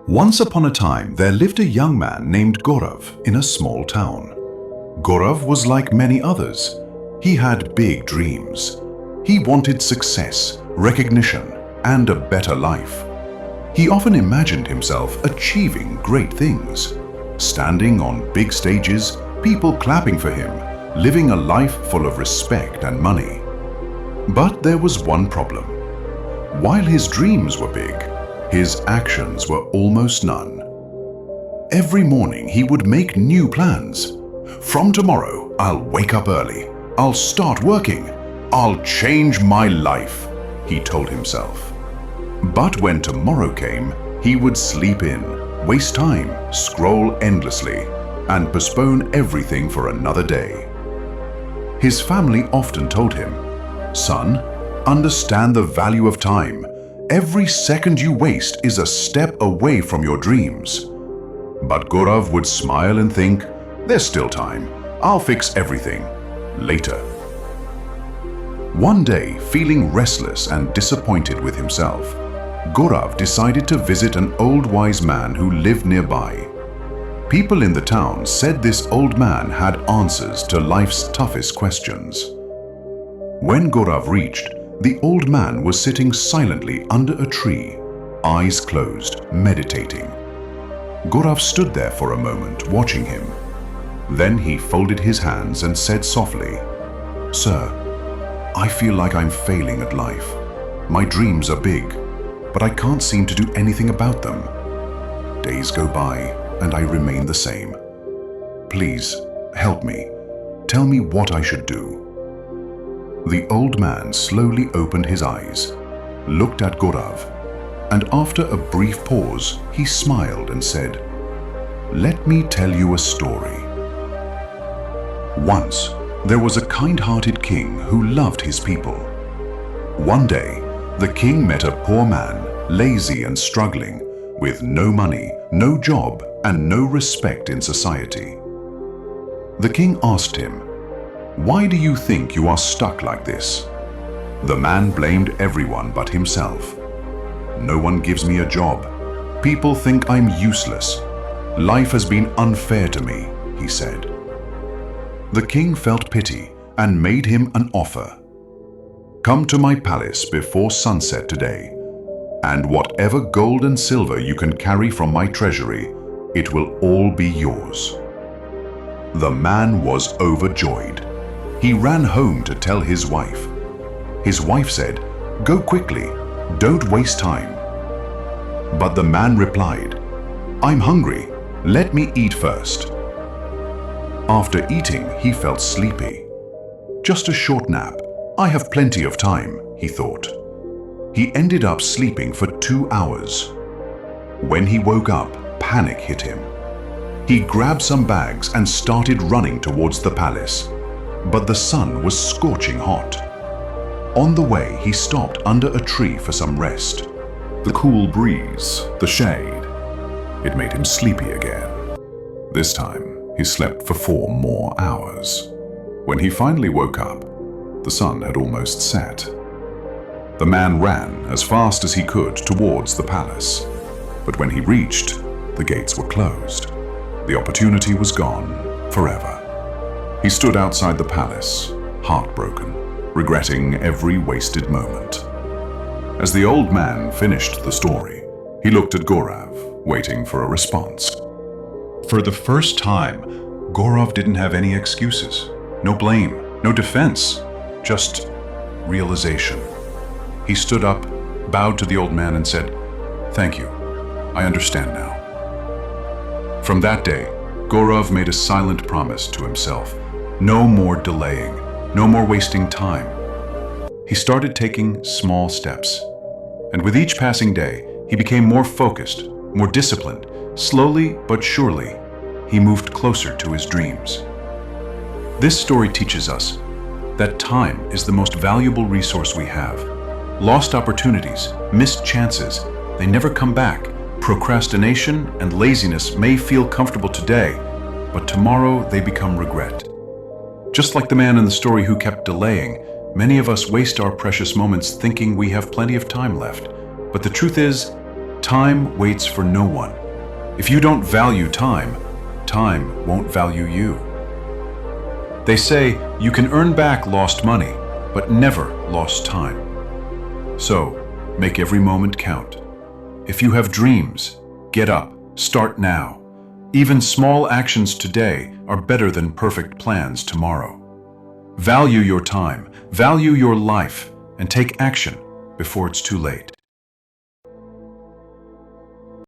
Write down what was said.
Once upon a time, there lived a young man named Gaurav in a small town. Gaurav was like many others. He had big dreams. He wanted success, recognition, and a better life. He often imagined himself achieving great things, standing on big stages, people clapping for him, living a life full of respect and money. But there was one problem. While his dreams were big, his actions were almost none. Every morning he would make new plans. From tomorrow, I'll wake up early. I'll start working. I'll change my life, he told himself. But when tomorrow came, he would sleep in, waste time, scroll endlessly, and postpone everything for another day. His family often told him, "Son, understand the value of time. Every second you waste is a step away from your dreams." But Gaurav would smile and think, "There's still time. I'll fix everything later." One day, feeling restless and disappointed with himself, Gaurav decided to visit an old wise man who lived nearby. People in the town said this old man had answers to life's toughest questions. When Gaurav reached, the old man was sitting silently under a tree, eyes closed, meditating. Gaurav stood there for a moment, watching him. Then he folded his hands and said softly, "Sir, I feel like I'm failing at life. My dreams are big, but I can't seem to do anything about them. Days go by and I remain the same. Please, help me. Tell me what I should do." The old man slowly opened his eyes, looked at Gaurav, and after a brief pause, he smiled and said, "Let me tell you a story. Once, there was a kind-hearted king who loved his people. One day, the king met a poor man, lazy and struggling, with no money, no job, and no respect in society. The king asked him, "Why do you think you are stuck like this?" The man blamed everyone but himself. "No one gives me a job. People think I'm useless. Life has been unfair to me," he said. The king felt pity and made him an offer. "Come to my palace before sunset today, and whatever gold and silver you can carry from my treasury, it will all be yours." The man was overjoyed. He ran home to tell his wife. His wife said, "Go quickly, don't waste time." But the man replied, "I'm hungry, let me eat first." After eating, he felt sleepy. "Just a short nap, I have plenty of time," he thought. He ended up sleeping for 2 hours. When he woke up, panic hit him. He grabbed some bags and started running towards the palace. But the sun was scorching hot. On the way, he stopped under a tree for some rest. The cool breeze, the shade, it made him sleepy again. This time, he slept for 4 more hours. When he finally woke up, the sun had almost set. The man ran as fast as he could towards the palace. But when he reached, the gates were closed. The opportunity was gone forever. He stood outside the palace, heartbroken, regretting every wasted moment. As the old man finished the story, he looked at Gaurav, waiting for a response. For the first time, Gaurav didn't have any excuses. No blame, no defense, just realization. He stood up, bowed to the old man and said, "Thank you, I understand now." From that day, Gaurav made a silent promise to himself. No more delaying, no more wasting time. He started taking small steps. And with each passing day, he became more focused, more disciplined. Slowly but surely, he moved closer to his dreams. This story teaches us that time is the most valuable resource we have. Lost opportunities, missed chances, they never come back. Procrastination and laziness may feel comfortable today, but tomorrow they become regret. Just like the man in the story who kept delaying, many of us waste our precious moments thinking we have plenty of time left. But the truth is, Time waits for no one. If you don't value time, time won't value you. They say you can earn back lost money, but never lost time. So, make every moment count. If you have dreams, get up, start now. Even small actions today are better than perfect plans tomorrow. Value your time, value your life, and take action before it's too late.